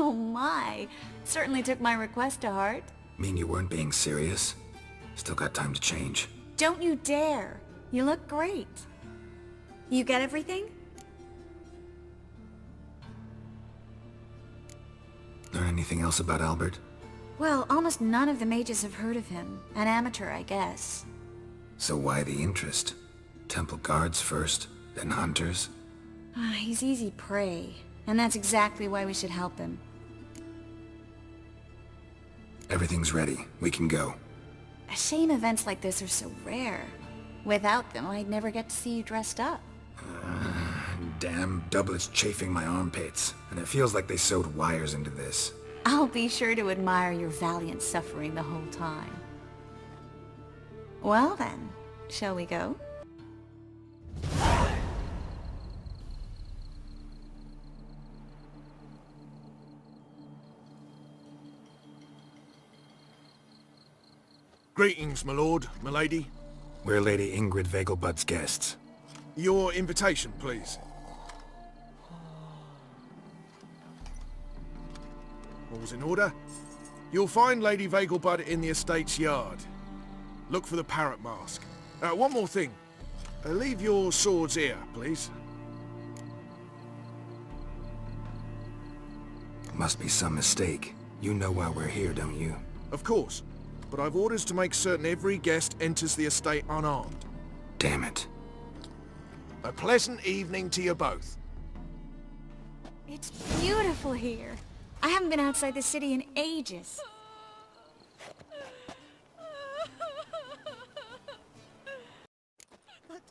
Oh my. Certainly took my request to heart. Mean you weren't being serious? Still got time to change. Don't you dare. You look great. You get everything? Learn anything else about Albert? Well, almost none of the mages have heard of him. An amateur, I guess. So why the interest? Temple guards first, then hunters? He's easy prey, and that's exactly why we should help him. Everything's ready. We can go. A shame events like this are so rare. Without them, I'd never get to see you dressed up. Damn doublets chafing my armpits, and it feels like they sewed wires into this. I'll be sure to admire your valiant suffering the whole time. Well then, shall we go? Greetings, my lord, my lady. We're Lady Ingrid Vegelbud's guests. Your invitation, please. All's in order. You'll find Lady Vegelbud in the estate's yard. Look for the parrot mask. One more thing. Leave your swords here, please. Must be some mistake. You know why we're here, don't you? Of course. But I've orders to make certain every guest enters the estate unarmed. Damn it. A pleasant evening to you both. It's beautiful here. I haven't been outside the city in ages. But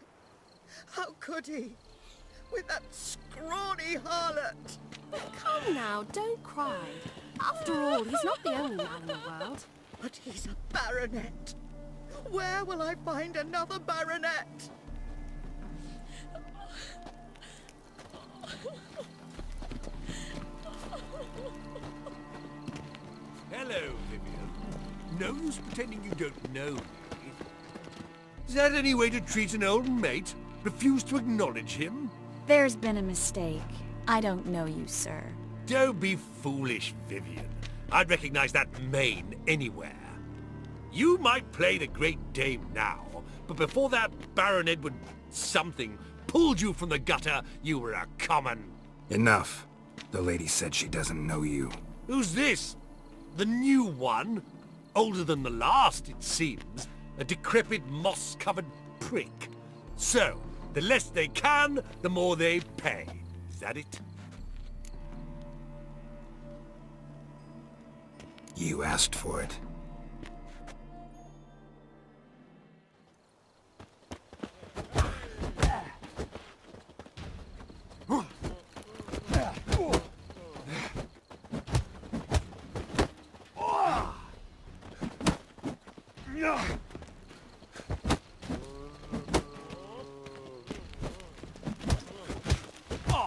how could he? With that scrawny harlot! Come now, don't cry. After all, he's not the only man in the world. But he's a baronet. Where will I find another baronet? Hello, Vivian. No use pretending you don't know me. Is that any way to treat an old mate? Refuse to acknowledge him? There's been a mistake. I don't know you, sir. Don't be foolish, Vivian. I'd recognize that mane anywhere. You might play the Great Dame now, but before that Baron Edward something pulled you from the gutter, you were a common... Enough. The lady said she doesn't know you. Who's this? The new one? Older than the last, it seems. A decrepit, moss-covered prick. So, the less they can, the more they pay. Is that it? You asked for it.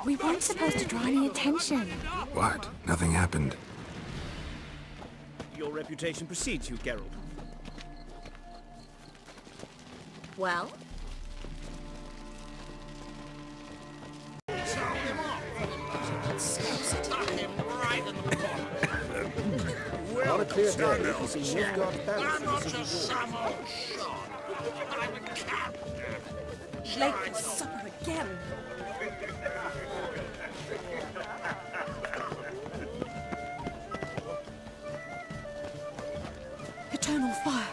We weren't supposed to draw any attention. What? Nothing happened. Your reputation precedes you, Geralt. Well? Not a clear day if you see Nilfgaard balance. Late for supper again. Eternal fire.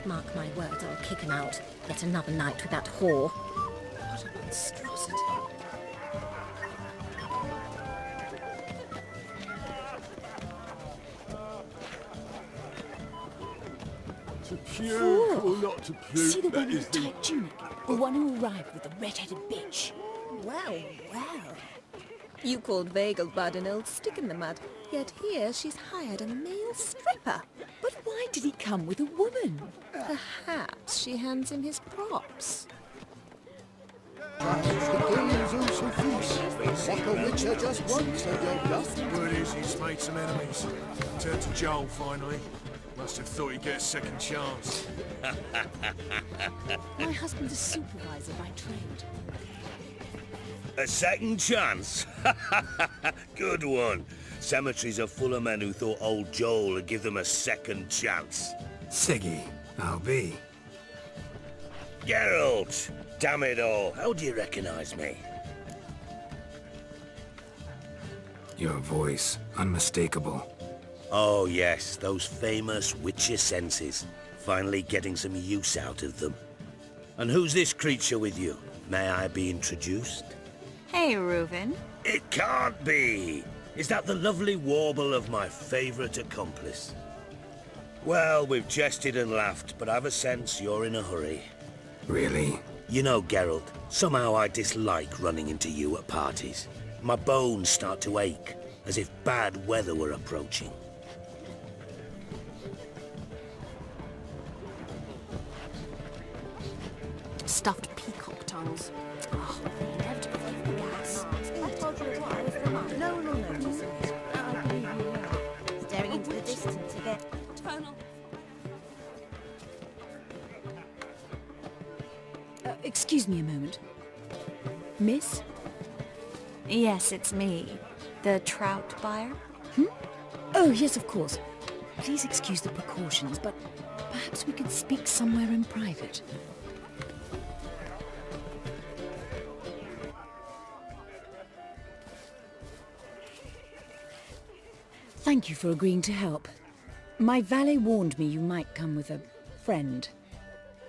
Mark my words, I'll kick him out. Yet another night with that whore. What a monstrosity. To puke or not to puke, See the that one in is the the... tight tunic? The one who arrived with the red-headed bitch. Well, well. You called Vegelbud an old stick in the mud, yet here she's hired a male stripper. But why did he come with a woman? Perhaps she hands him his props. Word is he's made some enemies. Turned to Joel finally. Must have thought he'd get a second chance. My husband's a supervisor by trade. A second chance? Good one. Cemeteries are full of men who thought old Joel would give them a second chance. Siggy, I'll be. Geralt! Damn it all, how do you recognize me? Your voice, unmistakable. Oh yes, those famous witcher senses. Finally getting some use out of them. And who's this creature with you? May I be introduced? Hey, Reuven. It can't be! Is that the lovely warble of my favourite accomplice? Well, we've jested and laughed, but I've a sense you're in a hurry. Really? You know, Geralt, somehow I dislike running into you at parties. My bones start to ache, as if bad weather were approaching. Stuffed peacock tongues. Oh, inevitably gas. I told you it was the man. No one will notice. I believe you now. Staring into the distance again. Eternal. Excuse me a moment. Miss? Yes, it's me. The trout buyer? Oh, yes, of course. Please excuse the precautions, but perhaps we could speak somewhere in private. Thank you for agreeing to help. My valet warned me you might come with a friend.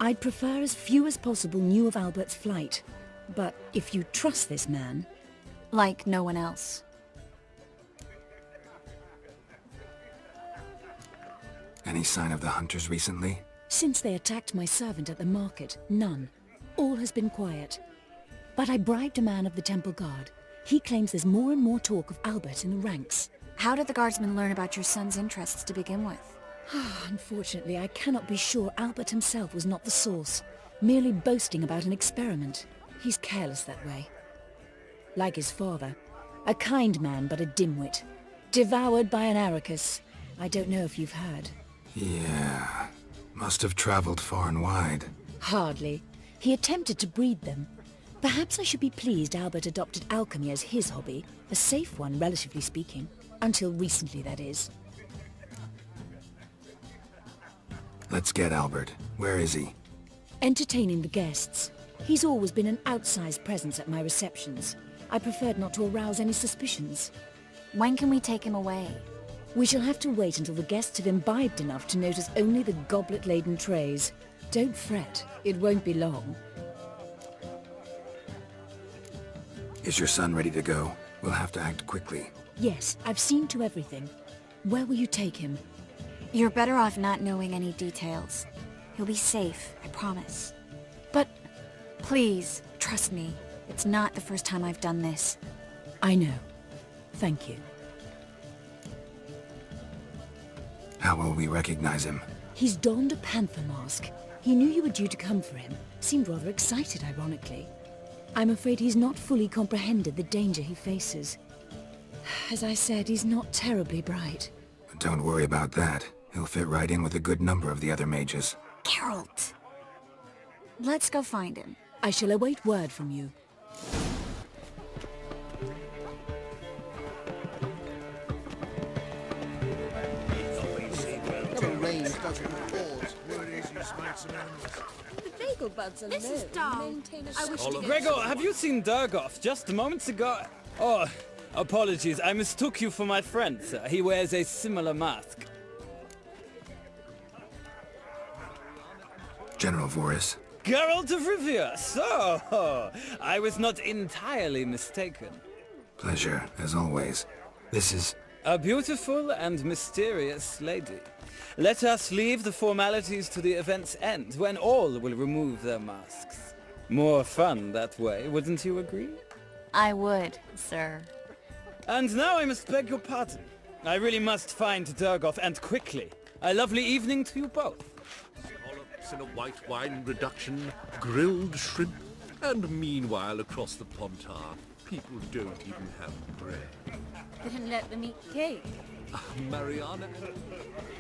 I'd prefer as few as possible knew of Albert's flight. But if you trust this man... Like no one else. Any sign of the hunters recently? Since they attacked my servant at the market, none. All has been quiet. But I bribed a man of the Temple Guard. He claims there's more and more talk of Albert in the ranks. How did the guardsmen learn about your son's interests to begin with? Unfortunately, I cannot be sure Albert himself was not the source, merely boasting about an experiment. He's careless that way. Like his father, a kind man but a dimwit. Devoured by an Arrakis. I don't know if you've heard. Yeah. Must have traveled far and wide. Hardly. He attempted to breed them. Perhaps I should be pleased Albert adopted alchemy as his hobby, a safe one, relatively speaking. Until recently, that is. Let's get Albert. Where is he? Entertaining the guests. He's always been an outsized presence at my receptions. I preferred not to arouse any suspicions. When can we take him away? We shall have to wait until the guests have imbibed enough to notice only the goblet-laden trays. Don't fret, it won't be long. Is your son ready to go? We'll have to act quickly. Yes, I've seen to everything. Where will you take him? You're better off not knowing any details. He'll be safe, I promise. But... Please, trust me. It's not the first time I've done this. I know. Thank you. How will we recognize him? He's donned a panther mask. He knew you were due to come for him. Seemed rather excited, ironically. I'm afraid he's not fully comprehended the danger he faces. As I said, he's not terribly bright. Don't worry about that. He'll fit right in with a good number of the other mages. Geralt! Let's go find him. I shall await word from you. Never rains, doesn't it? Pours. Word is you slayed some animals. The Vagel buds alone Mrs. Dahl, maintain a I wish certain- to get... Gregor, have you seen Durgoff just moments ago? Oh, apologies, I mistook you for my friend, sir. He wears a similar mask. General Voris. Geralt of Rivia, so I was not entirely mistaken. Pleasure, as always. This is... A beautiful and mysterious lady. Let us leave the formalities to the event's end, when all will remove their masks. More fun that way, wouldn't you agree? I would, sir. And now I must beg your pardon. I really must find Durgoff, and quickly. A lovely evening to you both. Scallops in a white wine reduction, grilled shrimp, and meanwhile across the Pontar, people don't even have bread. Didn't let them eat cake. Mariana,